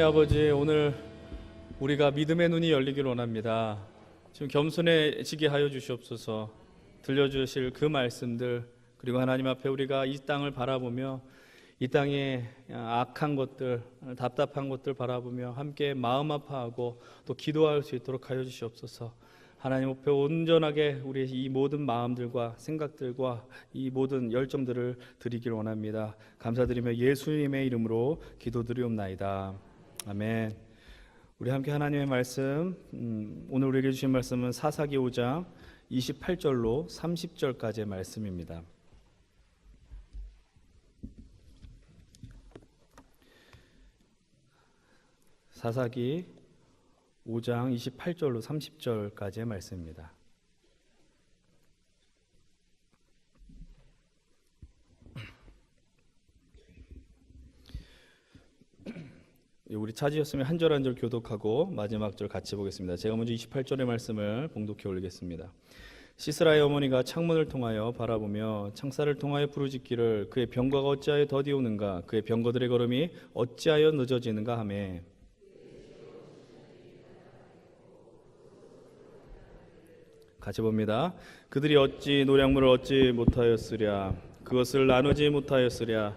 아버지, 오늘 우리가 믿음의 눈이 열리기를 원합니다. 지금 겸손해지게 하여 주시옵소서. 들려주실 그 말씀들, 그리고 하나님 앞에 우리가 이 땅을 바라보며 이 땅의 악한 것들, 답답한 것들 바라보며 함께 마음 아파하고 또 기도할 수 있도록 하여 주시옵소서. 하나님 앞에 온전하게 우리의 이 모든 마음들과 생각들과 이 모든 열정들을 드리기를 원합니다. 감사드리며 예수님의 이름으로 기도드리옵나이다. 아멘. 우리 함께 하나님의 말씀, 오늘 우리에게 주신 말씀은 사사기 5장 28절로 30절까지의 말씀입니다. 사사기 5장 28절로 30절까지의 말씀입니다. 우리 찾으셨으면 한 절 한 절 교독하고 마지막 절 같이 보겠습니다. 제가 먼저 28절의 말씀을 봉독해 올리겠습니다. 시스라의 어머니가 창문을 통하여 바라보며 창살을 통하여 부르짖기를 그의 병거가 어찌하여 더디오는가, 그의 병거들의 걸음이 어찌하여 늦어지는가 하매, 같이 봅니다. 그들이 어찌 노량물을 얻지 못하였으랴, 그것을 나누지 못하였으랴,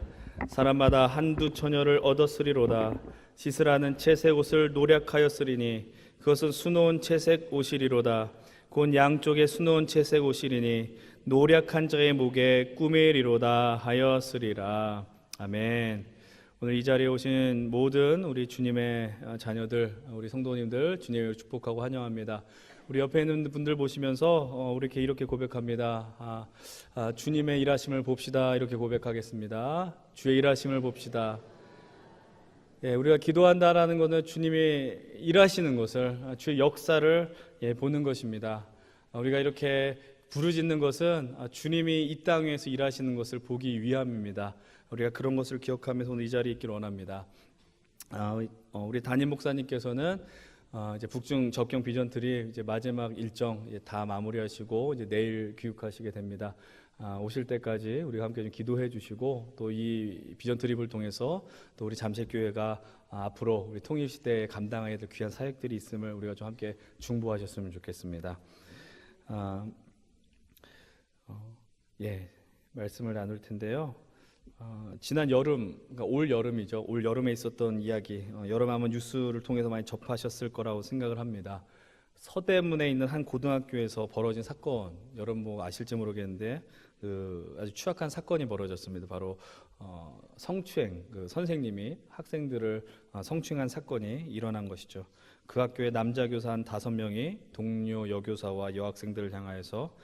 사람마다 한두 처녀를 얻었으리로다. 시스라는 채색 옷을 노략하였으리니 그것은 수놓은 채색 옷이리로다. 곧 양쪽에 수놓은 채색 옷이리니 노략한 자의 목에 꿈이리로다 하였으리라. 아멘. 오늘 이 자리에 오신 모든 우리 주님의 자녀들, 우리 성도님들 주님을 축복하고 환영합니다. 우리 옆에 있는 분들 보시면서 우리 이렇게 고백합니다. 주님의 일하심을 봅시다. 이렇게 고백하겠습니다. 주의 일하심을 봅시다. 우리가 기도한다라는 것은 주님이 일하시는 것을, 주의 역사를 보는 것입니다. 우리가 이렇게 부르짖는 것은 주님이 이 땅 위에서 일하시는 것을 보기 위함입니다. 우리가 그런 것을 기억하면서 오늘 이 자리에 있기를 원합니다. 우리 담임 목사님께서는 이제 북중 접경 비전 트립 이제 마지막 일정 다 마무리하시고 이제 내일 귀국하시게 됩니다. 오실 때까지 우리가 함께 좀 기도해 주시고 또 이 비전 트립을 통해서 또 우리 잠실교회가 앞으로 우리 통일 시대에 감당해야 될 귀한 사역들이 있음을 우리가 좀 함께 중보하셨으면 좋겠습니다. 말씀을 나눌 텐데요. 지난 여름, 그러니까 올 여름이죠. 올 여름에 있었던 이야기, 여름 아마 뉴스를 통해서 많이 접하셨을 거라고 생각을 합니다. 서대문에 있는 한 고등학교에서 벌어진 사건, 여러분 뭐 아실지 모르겠는데 아주 추악한 사건이 벌어졌습니다. 바로 성추행, 선생님이 학생들을 성추행한 사건이 일어난 것이죠. 그 학교의 남자 교사 한 5명이 동료 여교사와 여학생들을 향하여서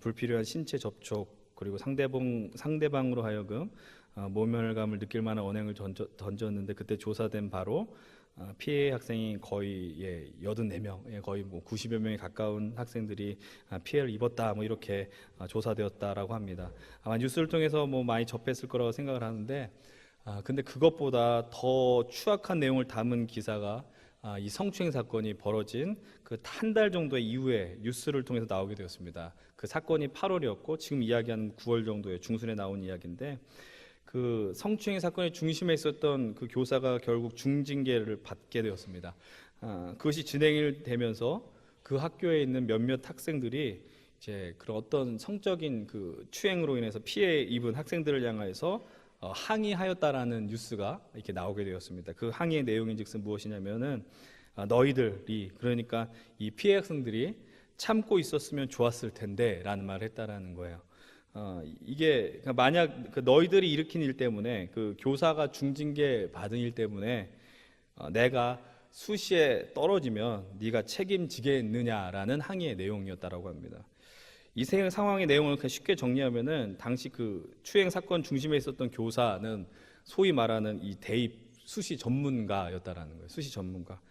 불필요한 신체 접촉 그리고 상대방으로 하여금 모멸감을 느낄 만한 언행을 던졌는데, 그때 조사된 바로 피해 학생이 거의 84명, 거의 뭐 90여 명에 가까운 학생들이 피해를 입었다, 뭐 이렇게 조사되었다라고 합니다. 아마 뉴스를 통해서 뭐 많이 접했을 거라고 생각을 하는데, 근데 그것보다 더 추악한 내용을 담은 기사가 이 성추행 사건이 벌어진 그 한 달 정도의 이후에 뉴스를 통해서 나오게 되었습니다. 그 사건이 8월이었고 지금 이야기하는 9월 정도의 중순에 나온 이야기인데, 그 성추행 사건의 중심에 있었던 그 교사가 결국 중징계를 받게 되었습니다. 그것이 진행이 되면서 그 학교에 있는 몇몇 학생들이 이제 그런 어떤 성적인 그 추행으로 인해서 피해 입은 학생들을 향해서 항의하였다라는 뉴스가 이렇게 나오게 되었습니다. 그 항의의 내용인즉슨 무엇이냐면은 너희들이, 그러니까 이 피해 학생들이 참고 있었으면 좋았을 텐데라는 말을 했다라는 거예요. 이게 만약 그 너희들이 일으킨 일 때문에, 그 교사가 중징계 받은 일 때문에 내가 수시에 떨어지면 네가 책임지겠느냐라는 항의의 내용이었다라고 합니다. 이 상황의 내용을 쉽게 정리하면은, 당시 그 추행 사건 중심에 있었던 교사는 소위 말하는 이 대입 수시 전문가였다라는 거예요. 수시 전문가.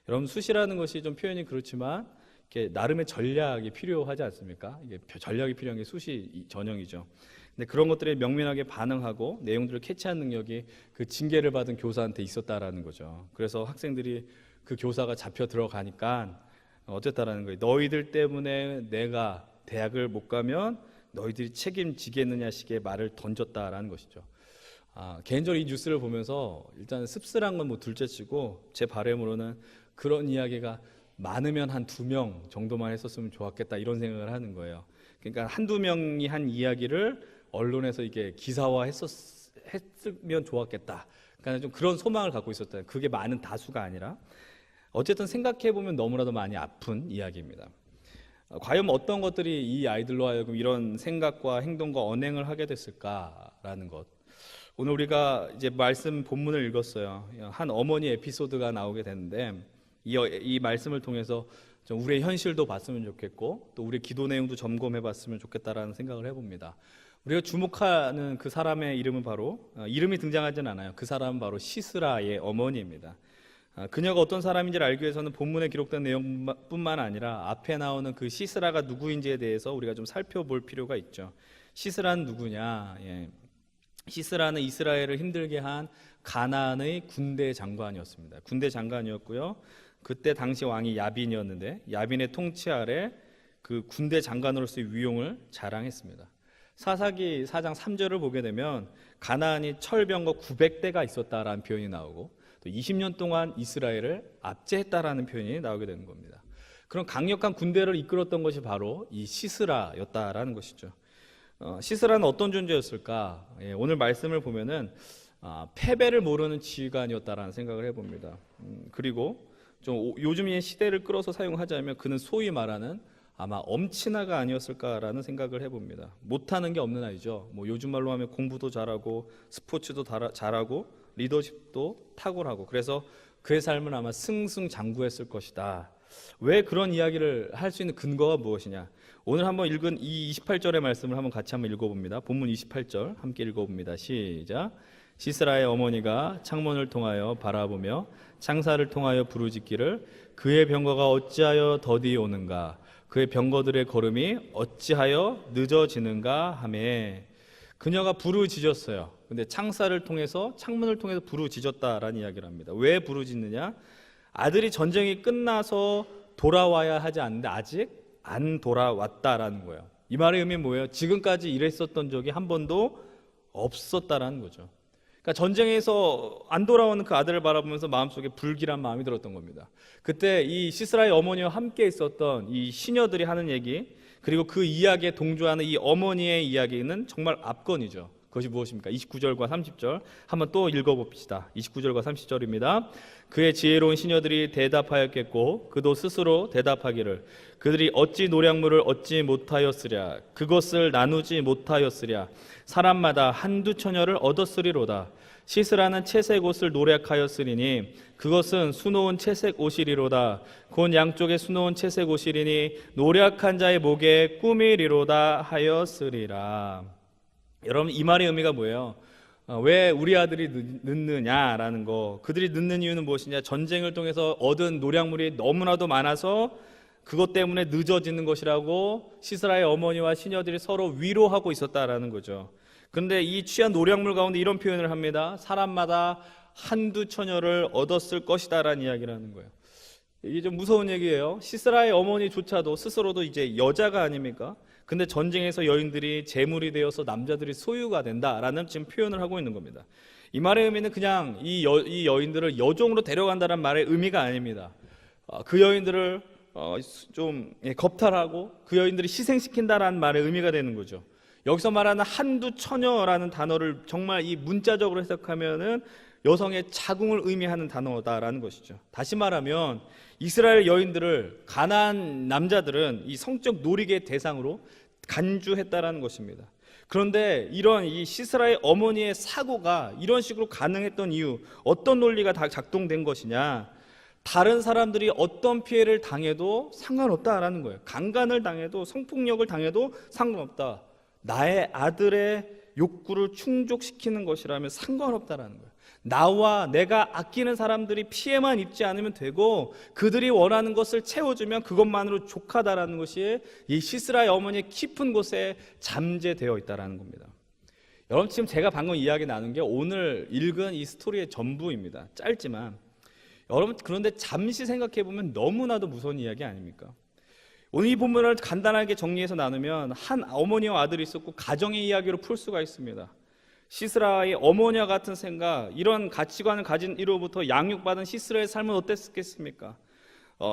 여러분, 수시라는 것이 좀 표현이 그렇지만 이게 나름의 전략이 필요하지 않습니까? 이게 전략이 필요한 게 수시 전형이죠. 근데 그런 것들에 명민하게 반응하고 내용들을 캐치하는 능력이 그 징계를 받은 교사한테 있었다라는 거죠. 그래서 학생들이 그 교사가 잡혀 들어가니까 어쨌다라는 거예요. 너희들 때문에 내가 대학을 못 가면 너희들이 책임지겠느냐 식의 말을 던졌다라는 것이죠. 개인적으로 이 뉴스를 보면서 일단 씁쓸한 건 뭐 둘째치고 제 바람으로는 그런 이야기가 많으면 한 2명 정도만 했었으면 좋았겠다 이런 생각을 하는 거예요. 그러니까 한두 명이 한 이야기를 언론에서 이게 기사화 했으면 좋았겠다. 그러니까 좀 그런 소망을 갖고 있었다. 그게 많은 다수가 아니라 어쨌든 생각해 보면 너무나도 많이 아픈 이야기입니다. 과연 어떤 것들이 이 아이들로 하여금 이런 생각과 행동과 언행을 하게 됐을까라는 것. 오늘 우리가 이제 말씀 본문을 읽었어요. 한 어머니 에피소드가 나오게 되는데 이 말씀을 통해서 좀 우리의 현실도 봤으면 좋겠고 또 우리의 기도 내용도 점검해 봤으면 좋겠다라는 생각을 해봅니다. 우리가 주목하는 그 사람의 이름은 바로 이름이 등장하지는 않아요. 그 사람은 바로 시스라의 어머니입니다. 그녀가 어떤 사람인지를 알기 위해서는 본문에 기록된 내용뿐만 아니라 앞에 나오는 그 시스라가 누구인지에 대해서 우리가 좀 살펴볼 필요가 있죠. 시스라는 누구냐? 시스라는 이스라엘을 힘들게 한 가나안의 군대 장관이었습니다. 군대 장관이었고요. 그때 당시 왕이 야빈이었는데 야빈의 통치 아래 그 군대 장관으로서의 위용을 자랑했습니다. 사사기 4장 3절을 보게 되면 가나안이 철병거 900대가 있었다라는 표현이 나오고 또 20년 동안 이스라엘을 압제했다라는 표현이 나오게 되는 겁니다. 그런 강력한 군대를 이끌었던 것이 바로 이 시스라였다라는 것이죠. 시스라는 어떤 존재였을까? 오늘 말씀을 보면은 패배를 모르는 지휘관이었다라는 생각을 해봅니다. 그리고 좀 요즘의 시대를 끌어서 사용하자면 그는 소위 말하는 아마 엄친아가 아니었을까라는 생각을 해봅니다. 못하는 게 없는 아이죠. 뭐 요즘 말로 하면 공부도 잘하고 스포츠도 잘하고 리더십도 탁월하고 그래서 그의 삶은 아마 승승장구했을 것이다. 왜 그런 이야기를 할 수 있는 근거가 무엇이냐? 오늘 한번 읽은 이 28절의 말씀을 한번 같이 한번 읽어봅니다. 본문 28절 함께 읽어봅니다. 시작. 시스라의 어머니가 창문을 통하여 바라보며 창사를 통하여 부르짖기를 그의 병거가 어찌하여 더디 오는가 그의 병거들의 걸음이 어찌하여 늦어지는가 하매 그녀가 부르짖었어요. 근데 창문을 통해서 부르짖었다라는 이야기를 합니다. 왜 부르짖느냐? 아들이 전쟁이 끝나서 돌아와야 하지 않는데 아직 안 돌아왔다라는 거예요. 이 말의 의미는 뭐예요? 지금까지 이랬었던 적이 한 번도 없었다라는 거죠. 그러니까 전쟁에서 안 돌아오는 그 아들을 바라보면서 마음속에 불길한 마음이 들었던 겁니다. 그때 이 시스라의 어머니와 함께 있었던 이 시녀들이 하는 얘기 그리고 그 이야기에 동조하는 이 어머니의 이야기는 정말 압권이죠. 그것이 무엇입니까? 29절과 30절 한번 또 읽어봅시다. 29절과 30절입니다. 그의 지혜로운 시녀들이 대답하였겠고 그도 스스로 대답하기를 그들이 어찌 노략물을 얻지 못하였으랴 그것을 나누지 못하였으랴 사람마다 한두 처녀를 얻었으리로다. 시스라는 채색 옷을 노략하였으리니 그것은 수놓은 채색 옷이리로다. 곧 양쪽에 수놓은 채색 옷이리니 노략한 자의 목에 꿈이리로다 하였으리라. 여러분 이 말의 의미가 뭐예요? 왜 우리 아들이 늦느냐라는 거. 그들이 늦는 이유는 무엇이냐? 전쟁을 통해서 얻은 노략물이 너무나도 많아서 그것 때문에 늦어지는 것이라고 시스라의 어머니와 시녀들이 서로 위로하고 있었다라는 거죠. 그런데 이 취한 노략물 가운데 이런 표현을 합니다. 사람마다 한두 처녀를 얻었을 것이다라는 이야기를 하는 거예요. 이게 좀 무서운 얘기예요. 시스라의 어머니조차도 스스로도 이제 여자가 아닙니까? 근데 전쟁에서 여인들이 재물이 되어서 남자들이 소유가 된다라는 지금 표현을 하고 있는 겁니다. 이 말의 의미는 그냥 이 여인들을 여종으로 데려간다는 말의 의미가 아닙니다. 그 여인들을 좀 겁탈하고 그 여인들을 희생시킨다라는 말의 의미가 되는 거죠. 여기서 말하는 한두 처녀라는 단어를 정말 이 문자적으로 해석하면은 여성의 자궁을 의미하는 단어다라는 것이죠. 다시 말하면 이스라엘 여인들을 가나안 남자들은 이 성적 놀이의 대상으로 간주했다라는 것입니다. 그런데 이런 이 시스라의 어머니의 사고가 이런 식으로 가능했던 이유, 어떤 논리가 다 작동된 것이냐? 다른 사람들이 어떤 피해를 당해도 상관없다라는 거예요. 강간을 당해도 성폭력을 당해도 상관없다. 나의 아들의 욕구를 충족시키는 것이라면 상관없다라는 거예요. 나와 내가 아끼는 사람들이 피해만 입지 않으면 되고 그들이 원하는 것을 채워주면 그것만으로 족하다라는 것이 이 시스라의 어머니의 깊은 곳에 잠재되어 있다라는 겁니다. 여러분 지금 제가 방금 이야기 나눈 게 오늘 읽은 이 스토리의 전부입니다. 짧지만 여러분 그런데 잠시 생각해 보면 너무나도 무서운 이야기 아닙니까? 오늘 이 본문을 간단하게 정리해서 나누면 한 어머니와 아들이 있었고 가정의 이야기로 풀 수가 있습니다. 시스라의 어머니와 같은 생각, 이런 가치관을 가진 이로부터 양육받은 시스라의 삶은 어땠겠습니까?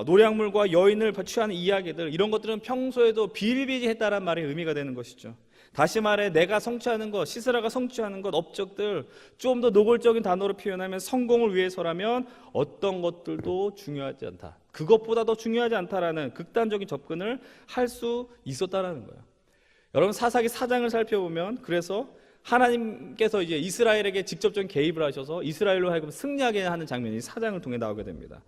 노량물과 여인을 취하는 이야기들, 이런 것들은 평소에도 비일비재했다는 말의 의미가 되는 것이죠. 다시 말해 내가 성취하는 것, 시스라가 성취하는 것, 업적들, 좀 더 노골적인 단어로 표현하면 성공을 위해서라면 어떤 것들도 중요하지 않다, 그것보다 더 중요하지 않다라는 극단적인 접근을 할 수 있었다라는 거예요. 여러분, 사사기 4장을 살펴보면 그래서 하나님께서 이제 이스라엘에게 직접적인 개입을 하셔서 이스라엘로 하여금 승리하게 하는 장면이 4장을 통해 나오게 됩니다.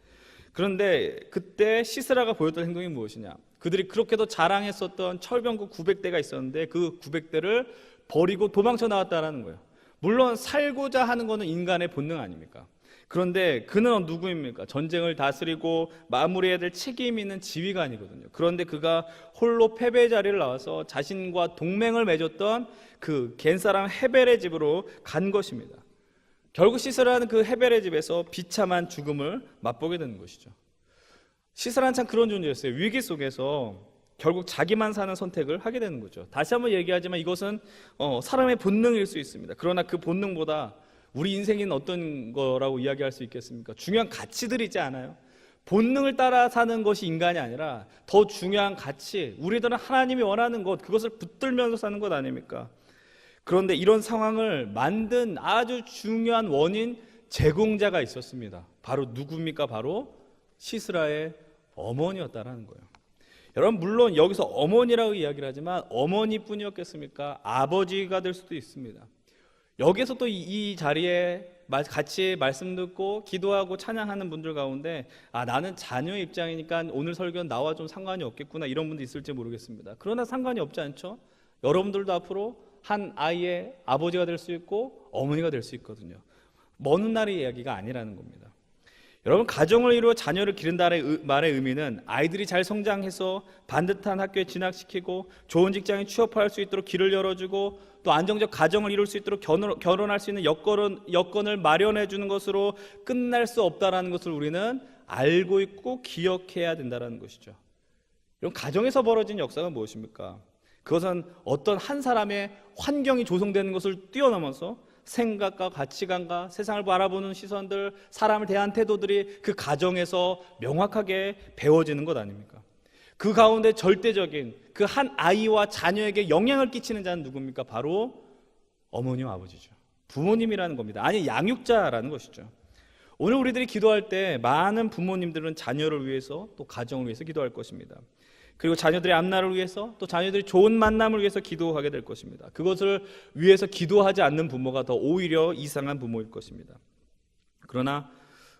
그런데 그때 시스라가 보였던 행동이 무엇이냐? 그들이 그렇게도 자랑했었던 철병구 900대가 있었는데 그 900대를 버리고 도망쳐 나왔다는 거예요. 물론 살고자 하는 것은 인간의 본능 아닙니까? 그런데 그는 누구입니까? 전쟁을 다스리고 마무리해야 될 책임 있는 지휘관이거든요. 그런데 그가 홀로 패배의 자리를 나와서 자신과 동맹을 맺었던 그 겐사람 헤벨의 집으로 간 것입니다. 결국 시스라는 그 헤벨의 집에서 비참한 죽음을 맛보게 되는 것이죠. 시스라는 참 그런 존재였어요. 위기 속에서 결국 자기만 사는 선택을 하게 되는 거죠. 다시 한번 얘기하지만 이것은 사람의 본능일 수 있습니다. 그러나 그 본능보다 우리 인생은 어떤 거라고 이야기할 수 있겠습니까? 중요한 가치들이 있지 않아요? 본능을 따라 사는 것이 인간이 아니라 더 중요한 가치, 우리들은 하나님이 원하는 것, 그것을 붙들면서 사는 것 아닙니까? 그런데 이런 상황을 만든 아주 중요한 원인 제공자가 있었습니다. 바로 누굽니까? 바로 시스라의 어머니였다라는 거예요. 여러분, 물론 여기서 어머니라고 이야기를 하지만 어머니뿐이었겠습니까? 아버지가 될 수도 있습니다. 여기서 또 이 자리에 같이 말씀 듣고 기도하고 찬양하는 분들 가운데 나는 자녀의 입장이니까 오늘 설교는 나와 좀 상관이 없겠구나, 이런 분도 있을지 모르겠습니다. 그러나 상관이 없지 않죠? 여러분들도 앞으로 한 아이의 아버지가 될 수 있고 어머니가 될 수 있거든요. 먼 훗날의 이야기가 아니라는 겁니다. 여러분, 가정을 이루어 자녀를 기른다는 말의 의미는 아이들이 잘 성장해서 반듯한 학교에 진학시키고 좋은 직장에 취업할 수 있도록 길을 열어주고 또 안정적 가정을 이룰 수 있도록 결혼할 수 있는 여건을 마련해 주는 것으로 끝날 수 없다는 것을 우리는 알고 있고 기억해야 된다는 것이죠. 이런 가정에서 벌어진 역사가 무엇입니까? 그것은 어떤 한 사람의 환경이 조성되는 것을 뛰어넘어서 생각과 가치관과 세상을 바라보는 시선들, 사람을 대한 태도들이 그 가정에서 명확하게 배워지는 것 아닙니까? 그 가운데 절대적인 그 한 아이와 자녀에게 영향을 끼치는 자는 누굽니까? 바로 어머니와 아버지죠. 부모님이라는 겁니다. 아니, 양육자라는 것이죠. 오늘 우리들이 기도할 때 많은 부모님들은 자녀를 위해서 또 가정을 위해서 기도할 것입니다. 그리고 자녀들의 앞날을 위해서 또 자녀들이 좋은 만남을 위해서 기도하게 될 것입니다. 그것을 위해서 기도하지 않는 부모가 더 오히려 이상한 부모일 것입니다. 그러나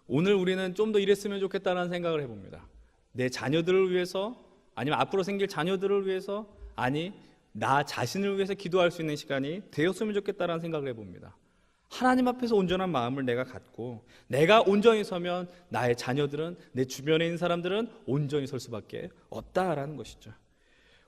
오늘 우리는 좀 더 이랬으면 좋겠다는 생각을 해봅니다. 내 자녀들을 위해서, 아니면 앞으로 생길 자녀들을 위해서, 아니 나 자신을 위해서 기도할 수 있는 시간이 되었으면 좋겠다는 생각을 해봅니다. 하나님 앞에서 온전한 마음을 내가 갖고 내가 온전히 서면 나의 자녀들은, 내 주변에 있는 사람들은 온전히 설 수밖에 없다라는 것이죠.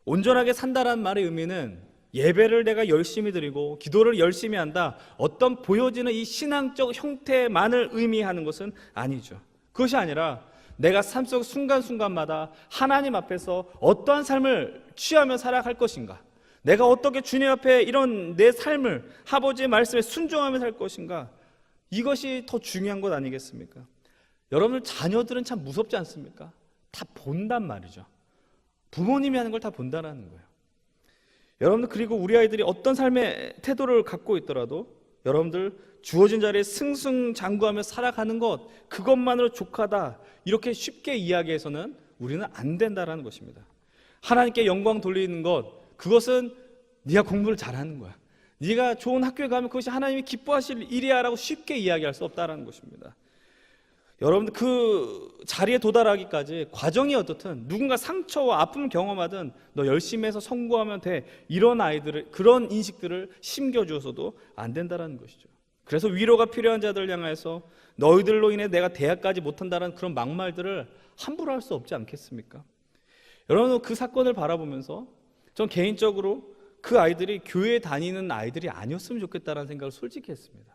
온전하게 산다라는 말의 의미는 예배를 내가 열심히 드리고 기도를 열심히 한다, 어떤 보여지는 이 신앙적 형태만을 의미하는 것은 아니죠. 그것이 아니라 내가 삶 속 순간순간마다 하나님 앞에서 어떠한 삶을 취하며 살아갈 것인가, 내가 어떻게 주님 앞에 이런 내 삶을 아버지의 말씀에 순종하며 살 것인가, 이것이 더 중요한 것 아니겠습니까? 여러분들 자녀들은 참 무섭지 않습니까? 다 본단 말이죠. 부모님이 하는 걸 다 본다는 거예요. 여러분들, 그리고 우리 아이들이 어떤 삶의 태도를 갖고 있더라도 여러분들 주어진 자리에 승승장구하며 살아가는 것, 그것만으로 족하다, 이렇게 쉽게 이야기해서는 우리는 안 된다는 것입니다. 하나님께 영광 돌리는 것, 그것은 네가 공부를 잘하는 거야, 네가 좋은 학교에 가면 그것이 하나님이 기뻐하실 일이야 라고 쉽게 이야기할 수 없다는 것입니다. 여러분들, 그 자리에 도달하기까지 과정이 어떻든 누군가 상처와 아픔을 경험하든 너 열심히 해서 성공하면 돼, 이런 아이들을, 그런 인식들을 심겨주어서도 안 된다는 것이죠. 그래서 위로가 필요한 자들을 향해서 너희들로 인해 내가 대학까지 못한다는 그런 막말들을 함부로 할 수 없지 않겠습니까? 여러분, 그 사건을 바라보면서 전 개인적으로 그 아이들이 교회에 다니는 아이들이 아니었으면 좋겠다는 생각을 솔직히 했습니다.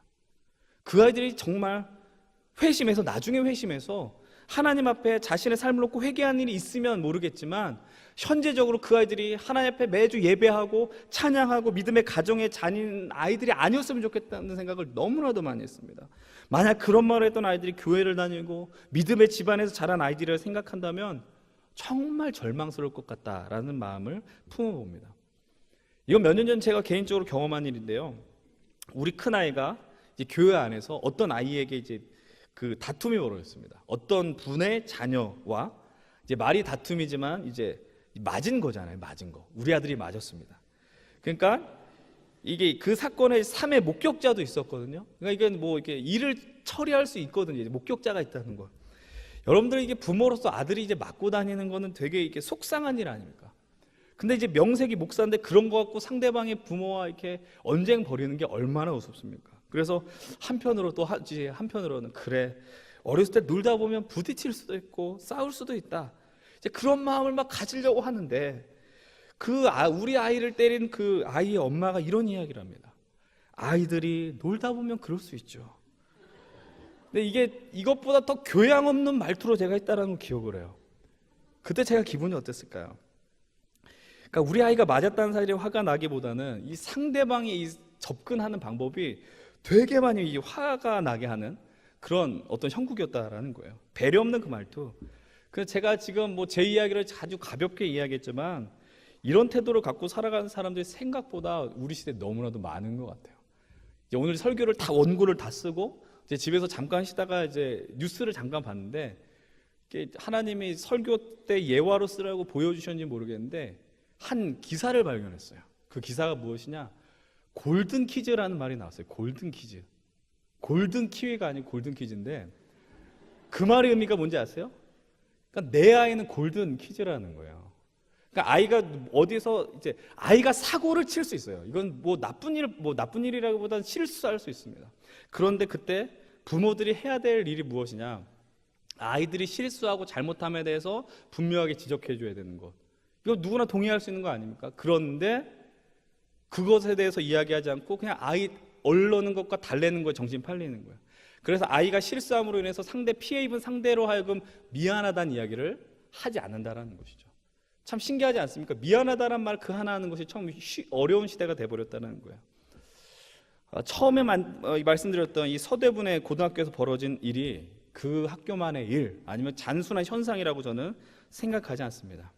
그 아이들이 정말 회심해서, 나중에 회심해서 하나님 앞에 자신의 삶을 놓고 회개하는 일이 있으면 모르겠지만 현재적으로 그 아이들이 하나님 앞에 매주 예배하고 찬양하고 믿음의 가정에 자닌 아이들이 아니었으면 좋겠다는 생각을 너무나도 많이 했습니다. 만약 그런 말을 했던 아이들이 교회를 다니고 믿음의 집안에서 자란 아이들을 생각한다면 정말 절망스러울 것 같다라는 마음을 품어봅니다. 이건 몇 년 전 제가 개인적으로 경험한 일인데요. 우리 큰아이가 이제 교회 안에서 어떤 아이에게 이제 그 다툼이 벌어졌습니다. 어떤 분의 자녀와 이제 말이 다툼이지만 이제 맞은 거잖아요. 맞은 거. 우리 아들이 맞았습니다. 그러니까 이게 그 사건의 3의 목격자도 있었거든요. 그러니까 이건 뭐 이렇게 일을 처리할 수 있거든요. 이제 목격자가 있다는 거. 여러분들 이게 부모로서 아들이 이제 맞고 다니는 거는 되게 이렇게 속상한 일 아닙니까? 근데 이제 명색이 목사인데 그런 거 갖고 상대방의 부모와 이렇게 언쟁 벌이는 게 얼마나 우습습니까? 그래서 한편으로 또 하지, 한편으로는 그래, 어렸을 때 놀다 보면 부딪힐 수도 있고 싸울 수도 있다. 이제 그런 마음을 막 가지려고 하는데 우리 아이를 때린 그 아이의 엄마가 이런 이야기를 합니다. 아이들이 놀다 보면 그럴 수 있죠. 근데 이게 이것보다 더 교양 없는 말투로 제가 했다는 걸 기억을 해요. 그때 제가 기분이 어땠을까요? 그러니까 우리 아이가 맞았다는 사실에 화가 나기보다는 이 상대방이 이 접근하는 방법이 되게 많이 화가 나게 하는 그런 어떤 형국이었다라는 거예요. 배려 없는 그 말투. 그래서 제가 지금 뭐 제 이야기를 아주 가볍게 이야기했지만 이런 태도를 갖고 살아가는 사람들이 생각보다 우리 시대에 너무나도 많은 것 같아요. 이제 오늘 설교를 다 원고를 다 쓰고 이제 집에서 잠깐 쉬다가 이제 뉴스를 잠깐 봤는데 하나님이 설교 때 예화로 쓰라고 보여주셨는지 모르겠는데 한 기사를 발견했어요. 그 기사가 무엇이냐? 골든 키즈라는 말이 나왔어요. 골든 키즈. 골든 키위가 아니고 골든 키즈인데 그 말의 의미가 뭔지 아세요? 그러니까 내 아이는 골든 키즈라는 거예요. 그러니까 아이가 어디서 이제 아이가 사고를 칠 수 있어요. 이건 뭐 나쁜 일이라기보다는 실수할 수 있습니다. 그런데 그때 부모들이 해야 될 일이 무엇이냐? 아이들이 실수하고 잘못함에 대해서 분명하게 지적해 줘야 되는 것. 이거 누구나 동의할 수 있는 거 아닙니까? 그런데 그것에 대해서 이야기하지 않고 그냥 아이 얼르는 것과 달래는 거에 정신 팔리는 거예요. 그래서 아이가 실수함으로 인해서 피해 입은 상대로 하여금 미안하다는 이야기를 하지 않는다라는 것이죠. 참 신기하지 않습니까? 미안하다는 말 그 하나 하는 것이 참 어려운 시대가 돼버렸다는 거예요. 처음에 말씀드렸던 이 서대분의 고등학교에서 벌어진 일이 그 학교만의 일 아니면 단순한 현상이라고 저는 생각하지 않습니다.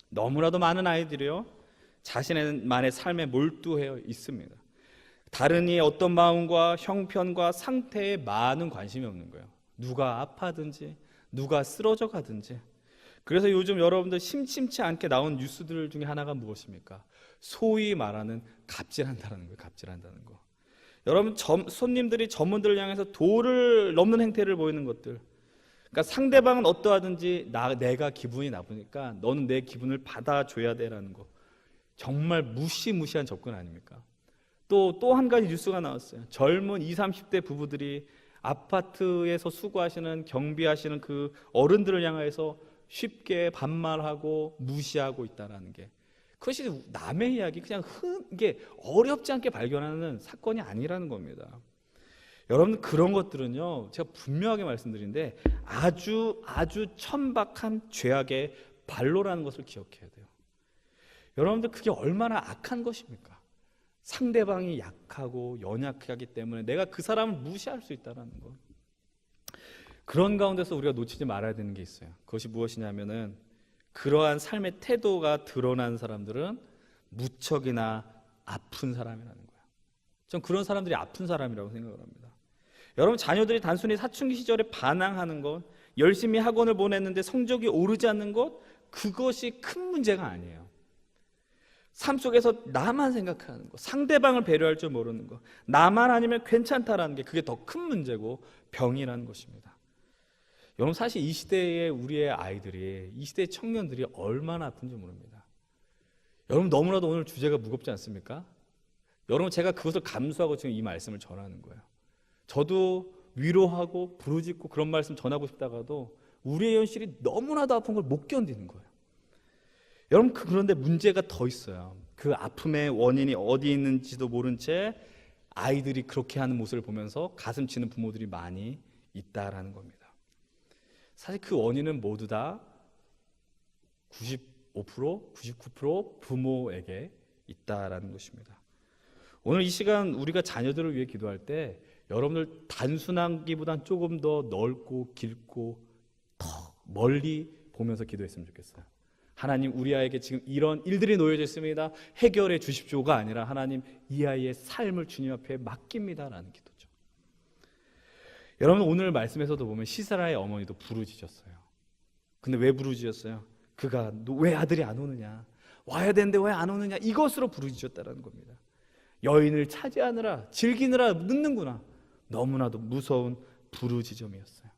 너무나도 많은 아이들이요 자신만의 삶에 몰두해 있습니다. 다른 이의 어떤 마음과 형편과 상태에 많은 관심이 없는 거예요. 누가 아파든지 누가 쓰러져 가든지. 그래서 요즘 여러분들 심심치 않게 나온 뉴스들 중에 하나가 무엇입니까? 소위 말하는 갑질한다는 거예요. 갑질한다는 거. 여러분 손님들이 점원들을 향해서 도를 넘는 행태를 보이는 것들. 그러니까 상대방은 어떠하든지 내가 기분이 나쁘니까 너는 내 기분을 받아줘야 돼라는 거. 정말 무시무시한 접근 아닙니까? 또 한 가지 뉴스가 나왔어요. 젊은 20, 30대 부부들이 아파트에서 수고하시는 경비하시는 그 어른들을 향해서 쉽게 반말하고 무시하고 있다는 게 그것이 남의 이야기 그냥 이게 어렵지 않게 발견하는 사건이 아니라는 겁니다. 여러분 그런 것들은요 제가 분명하게 말씀드리는데 아주 천박한 죄악의 발로라는 것을 기억해야 돼요. 여러분들 그게 얼마나 악한 것입니까? 상대방이 약하고 연약하기 때문에 내가 그 사람을 무시할 수 있다는 것. 그런 가운데서 우리가 놓치지 말아야 되는 게 있어요. 그것이 무엇이냐면은 그러한 삶의 태도가 드러난 사람들은 무척이나 아픈 사람이라는 거예요. 전 그런 사람들이 아픈 사람이라고 생각을 합니다. 여러분 자녀들이 단순히 사춘기 시절에 반항하는 것, 열심히 학원을 보냈는데 성적이 오르지 않는 것, 그것이 큰 문제가 아니에요. 삶 속에서 나만 생각하는 것, 상대방을 배려할 줄 모르는 것, 나만 아니면 괜찮다라는 게 그게 더 큰 문제고 병이라는 것입니다. 여러분 사실 이 시대의 우리의 아이들이, 이 시대의 청년들이 얼마나 아픈지 모릅니다. 여러분 너무나도 오늘 주제가 무겁지 않습니까? 여러분 제가 그것을 감수하고 지금 이 말씀을 전하는 거예요. 저도 위로하고 부르짖고 그런 말씀 전하고 싶다가도 우리의 현실이 너무나도 아픈 걸 못 견디는 거예요. 여러분 그런데 문제가 더 있어요. 그 아픔의 원인이 어디 있는지도 모른 채 아이들이 그렇게 하는 모습을 보면서 가슴 치는 부모들이 많이 있다라는 겁니다. 사실 그 원인은 모두 다 95%, 99% 부모에게 있다라는 것입니다. 오늘 이 시간 우리가 자녀들을 위해 기도할 때 여러분들 단순하기보단 조금 더 넓고 길고 더 멀리 보면서 기도했으면 좋겠어요. 하나님, 우리 아이에게 지금 이런 일들이 놓여져 있습니다. 해결해 주십시오가 아니라 하나님, 이 아이의 삶을 주님 앞에 맡깁니다라는 기도죠. 여러분, 오늘 말씀에서도 보면 시사라의 어머니도 부르짖었어요. 근데 왜 부르짖었어요? 그가 너 왜 아들이 안 오느냐, 와야 되는데 왜 안 오느냐, 이것으로 부르짖었다는 겁니다. 여인을 차지하느라 즐기느라 늦는구나. 너무나도 무서운 부르짖음이었어요.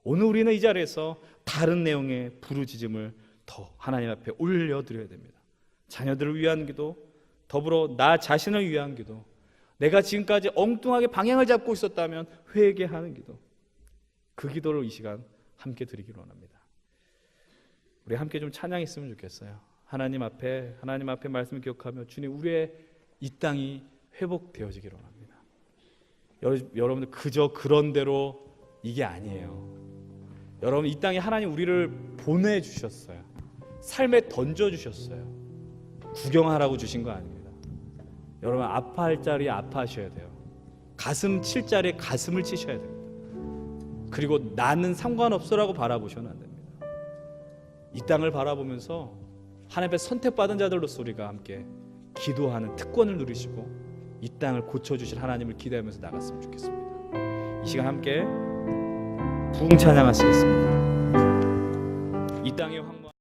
오늘 우리는 이 자리에서 다른 내용의 부르짖음을 더 하나님 앞에 올려드려야 됩니다. 자녀들을 위한 기도, 더불어 나 자신을 위한 기도, 내가 지금까지 엉뚱하게 방향을 잡고 있었다면 회개하는 기도, 그 기도를 이 시간 함께 드리기로 원합니다. 우리 함께 좀 찬양했으면 좋겠어요. 하나님 앞에 말씀을 기억하며 주님, 우리의 이 땅이 회복되어지기로 합니다. 여러분들 그저 그런 대로 이게 아니에요. 여러분, 이 땅에 하나님 우리를 보내주셨어요. 삶에 던져주셨어요. 구경하라고 주신 거 아닙니다. 여러분, 아파할 자리에 아파하셔야 돼요. 가슴 칠 자리에 가슴을 치셔야 됩니다. 그리고 나는 상관없어라고 바라보셔는 안 됩니다. 이 땅을 바라보면서 하나님 앞에 선택받은 자들로서 우리가 함께 기도하는 특권을 누리시고 이 땅을 고쳐주실 하나님을 기대하면서 나갔으면 좋겠습니다. 이 시간 함께 부흥 찬양하시겠습니다. 이 땅의 황망